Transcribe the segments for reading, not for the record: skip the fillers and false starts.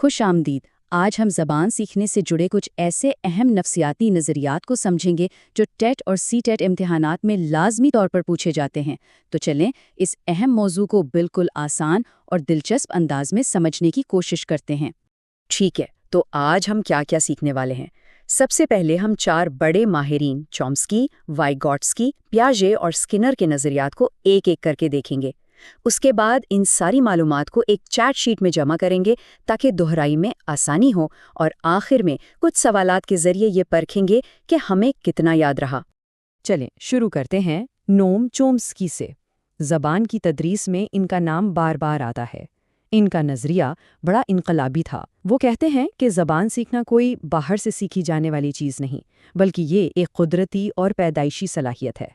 खुश आमदीद। आज हम ज़बान सीखने से जुड़े कुछ ऐसे अहम नफ्सियाती नज़रियात को समझेंगे जो टेट और सी टेट इम्तिहानात में लाजमी तौर पर पूछे जाते हैं। तो चलें इस अहम मौजू को बिल्कुल आसान और दिलचस्प अंदाज में समझने की कोशिश करते हैं। ठीक है, तो आज हम क्या क्या सीखने वाले हैं। सबसे पहले हम 4 बड़े माहिरीन चॉम्स्की, वाइगॉट्स्की, पियाजे और स्किनर के नज़रियात को एक एक करके देखेंगे। उसके बाद इन सारी मालूमात को एक चैट शीट में जमा करेंगे ताकि दोहराई में आसानी हो, और आखिर में कुछ सवालात के जरिए ये परखेंगे कि हमें कितना याद रहा। चलें शुरू करते हैं नोम चोम्स्की से। ज़बान की तदरीस में इनका नाम बार बार आता है। इनका नज़रिया बड़ा इनकलाबी था। वो कहते हैं कि ज़बान सीखना कोई बाहर से सीखी जाने वाली चीज़ नहीं, बल्कि ये एक कुदरती और पैदाइशी सलाहियत है।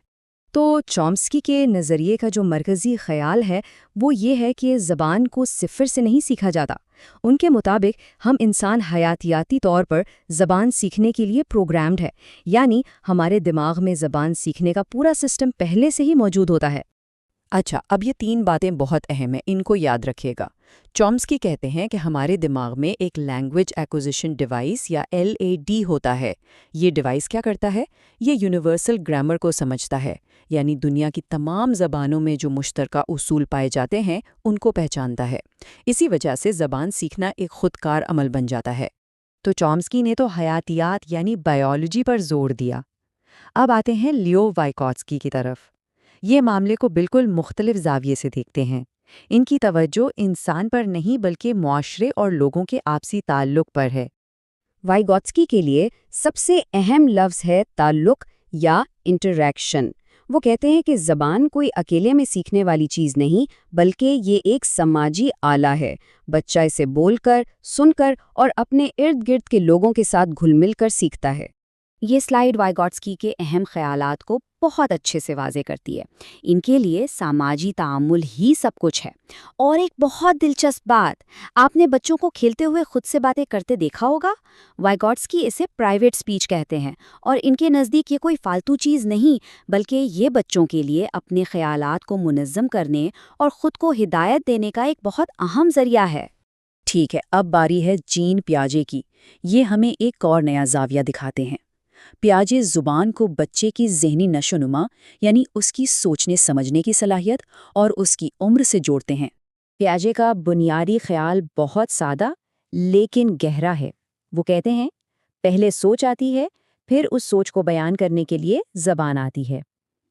तो चॉम्स्की के नज़रिए का जो मरकज़ी ख़याल है वो ये है कि ज़बान को सिफ़र से नहीं सीखा जाता। उनके मुताबिक हम इंसान हयातियाती तौर पर ज़बान सीखने के लिए प्रोग्राम्ड है, यानी हमारे दिमाग में ज़बान सीखने का पूरा सिस्टम पहले से ही मौजूद होता है। अच्छा, अब ये 3 बातें बहुत अहम हैं, इनको याद रखिएगा। चॉम्स्की कहते हैं कि हमारे दिमाग में एक लैंग्वेज एक्विजिशन डिवाइस या LAD होता है। ये डिवाइस क्या करता है? ये यूनिवर्सल ग्रामर को समझता है, यानी दुनिया की तमाम ज़बानों में जो मुश्तरका उसूल पाए जाते हैं उनको पहचानता है। इसी वजह से ज़बान सीखना एक खुदकार अमल बन जाता है। तो चॉम्स्की ने तो हयातियात यानी बायोलॉजी पर जोर दिया। अब आते हैं लियो वाइगॉट्स्की की तरफ। ये मामले को बिल्कुल मुख्तलिफ ज़ाविये से देखते हैं। इनकी तवज्जो इंसान पर नहीं बल्कि मुआशरे और लोगों के आपसी ताल्लुक पर है। वाइगॉट्स्की के लिए सबसे अहम लफ्ज़ है ताल्लुक या इंटरैक्शन। वो कहते हैं कि ज़बान कोई अकेले में सीखने वाली चीज़ नहीं, बल्कि ये एक समाजी आला है। बच्चा इसे बोलकर, सुनकर और अपने इर्द गिर्द के लोगों के साथ घुल मिल कर सीखता है। ये स्लाइड वाइगॉट्स्की के अहम ख़यालात को बहुत अच्छे से वाज़े करती है। इनके लिए सामाजी ताअम्मुल ही सब कुछ है। और एक बहुत दिलचस्प बात, आपने बच्चों को खेलते हुए खुद से बातें करते देखा होगा। वाइगॉट्स्की इसे प्राइवेट स्पीच कहते हैं, और इनके नज़दीक ये कोई फालतू चीज़ नहीं, बल्कि ये बच्चों के लिए अपने ख़यालात को मुनज़्ज़म करने और ख़ुद को हिदायत देने का एक बहुत अहम ज़रिया है। ठीक है, अब बारी है जीन पियाजे की। ये हमें एक और नया ज़ाविया दिखाते हैं। पियाजे ज़ुबान को बच्चे की ज़हनी नशोनुमा यानी उसकी सोचने समझने की सलाहियत और उसकी उम्र से जोड़ते हैं। पियाजे का बुनियादी ख्याल बहुत सादा लेकिन गहरा है। वो कहते हैं, पहले सोच आती है, फिर उस सोच को बयान करने के लिए ज़बान आती है।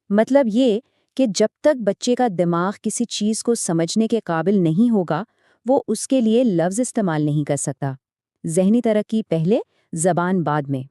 मतलब ये कि जब तक बच्चे का दिमाग किसी चीज़ को समझने के काबिल नहीं होगा, वो उसके लिए लफ्ज़ इस्तेमाल नहीं कर सकता। ज़हनी तरक्की पहले, ज़बान बाद में।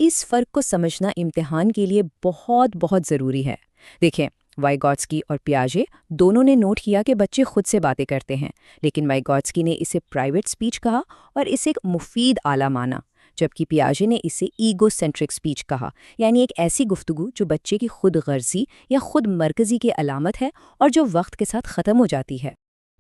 इस फ़र्क को समझना इम्तिहान के लिए बहुत बहुत ज़रूरी है। देखें, वाइगॉट्स्की और पियाजे दोनों ने नोट किया कि बच्चे खुद से बातें करते हैं, लेकिन वाइगॉट्स्की ने इसे प्राइवेट स्पीच कहा और इसे एक मुफीद आला माना, जबकि पियाजे ने इसे ईगो सेंट्रिक स्पीच कहा, यानी एक ऐसी गुफ्तगू जो बच्चे की खुद गर्जी या खुद मरकज़ी की अलामत है और जो वक्त के साथ ख़त्म हो जाती है।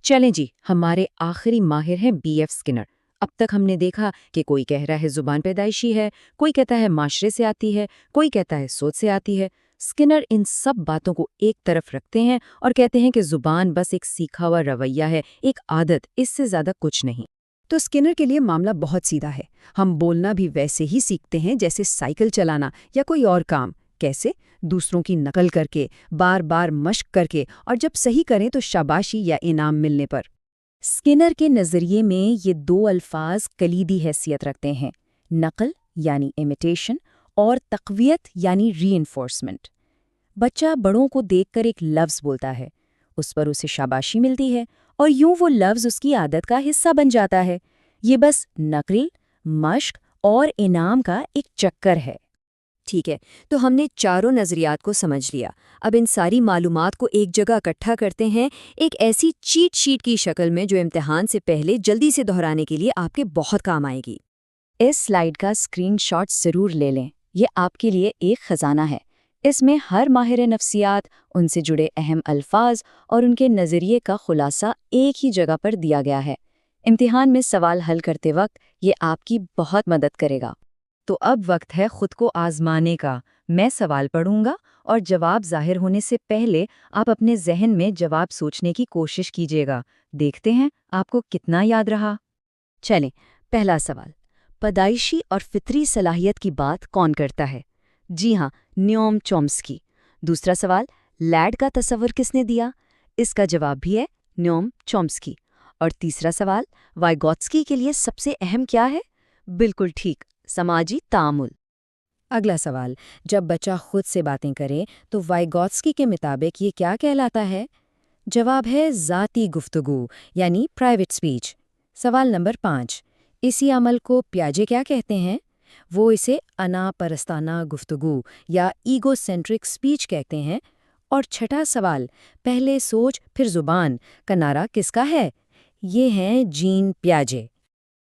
चलें जी, हमारे आखिरी माहिर हैं BF स्किनर। अब तक हमने देखा कि कोई कह रहा है ज़ुबान पैदाइशी है, कोई कहता है माशरे से आती है, कोई कहता है सोच से आती है। स्किनर इन सब बातों को एक तरफ रखते हैं और कहते हैं कि ज़ुबान बस एक सीखा हुआ रवैया है, एक आदत, इससे ज़्यादा कुछ नहीं। तो स्किनर के लिए मामला बहुत सीधा है। हम बोलना भी वैसे ही सीखते हैं जैसे साइकिल चलाना या कोई और काम। कैसे? दूसरों की नकल करके, बार बार मश्क करके, और जब सही करें तो शाबाशी या इनाम मिलने पर। स्किनर के नज़रिए में ये 2 अल्फाज कलीदी हैसियत रखते हैं, नकल यानी इमिटेशन और तक़वियत यानी रीइंफोर्समेंट। बच्चा बड़ों को देखकर एक लफ्ज़ बोलता है, उस पर उसे शाबाशी मिलती है और यूं वो लफ्ज़ उसकी आदत का हिस्सा बन जाता है। ये बस नकल, मश्क और इनाम का एक चक्कर है। ठीक है, तो हमने चारों नज़रियात को समझ लिया। अब इन सारी मालूमात को एक जगह इकट्ठा करते हैं एक ऐसी चीट शीट की शक्ल में जो इम्तिहान से पहले जल्दी से दोहराने के लिए आपके बहुत काम आएगी। इस स्लाइड का स्क्रीनशॉट ज़रूर ले लें, ये आपके लिए एक ख़जाना है। इसमें हर माहिर नफ्सियात, उनसे जुड़े अहम अल्फाज और उनके नज़रिए का खुलासा एक ही जगह पर दिया गया है। इम्तिहान में सवाल हल करते वक्त ये आपकी बहुत मदद करेगा। तो अब वक्त है खुद को आजमाने का। मैं सवाल पढ़ूंगा और जवाब जाहिर होने से पहले आप अपने जहन में जवाब सोचने की कोशिश कीजिएगा। देखते हैं आपको कितना याद रहा। چلیں، پہلا سوال، پیدائشی اور فطری صلاحیت کی بات کون کرتا ہے؟ جی ہاں، نیوم چومسکی۔ دوسرا سوال، لیڈ کا تصور کس نے دیا؟ اس کا جواب بھی ہے نیوم چومسکی۔ اور تیسرا سوال، وائیگوٹسکی کے لیے سب سے اہم کیا ہے؟ بالکل ٹھیک، سماجی تعامل۔ اگلا سوال، جب بچہ خود سے باتیں کرے تو وائیگوٹسکی کے مطابق یہ کیا کہلاتا ہے؟ جواب ہے ذاتی گفتگو، یعنی پرائیویٹ سپیچ۔ سوال نمبر 5، اسی عمل کو پیاجے کیا کہتے ہیں؟ وہ اسے انا پرستانہ گفتگو یا ایگو سینٹرک سپیچ کہتے ہیں۔ اور چھٹا سوال، پہلے سوچ پھر زبان کا نعرہ کس کا ہے؟ یہ ہیں جین پیاجے۔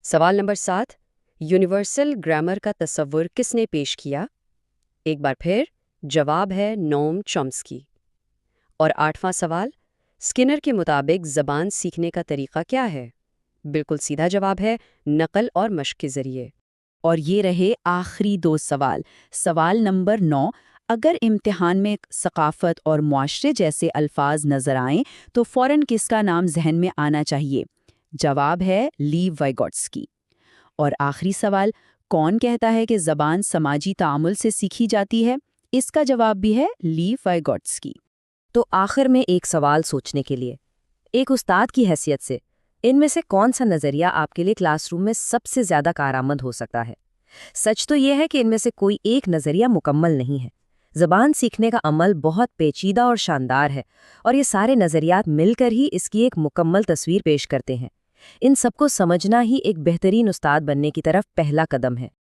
سوال نمبر 7، یونیورسل گرامر کا تصور کس نے پیش کیا؟ ایک بار پھر جواب ہے نوم چومسکی۔ اور 8واں سوال، اسکنر کے مطابق زبان سیکھنے کا طریقہ کیا ہے؟ بالکل سیدھا جواب ہے نقل اور مشق کے ذریعے۔ اور یہ رہے آخری 2 سوال۔ سوال نمبر 9، اگر امتحان میں ثقافت اور معاشرے جیسے الفاظ نظر آئیں تو فوراً کس کا نام ذہن میں آنا چاہیے؟ جواب ہے لیو وائیگوٹسکی۔ اور آخری سوال، کون کہتا ہے کہ زبان سماجی تعامل سے سیکھی جاتی ہے؟ اس کا جواب بھی ہے لیو وائیگوٹسکی۔ تو آخر میں ایک سوال سوچنے کے لیے، ایک استاد کی حیثیت سے ان میں سے کون سا نظریہ آپ کے لیے کلاس روم میں سب سے زیادہ کارآمد ہو سکتا ہے؟ سچ تو یہ ہے کہ ان میں سے کوئی ایک نظریہ مکمل نہیں ہے۔ زبان سیکھنے کا عمل بہت پیچیدہ اور شاندار ہے، اور یہ سارے نظریات مل کر ہی اس کی ایک مکمل تصویر پیش کرتے ہیں۔ ان سب کو سمجھنا ہی ایک بہترین استاد بننے کی طرف پہلا قدم ہے۔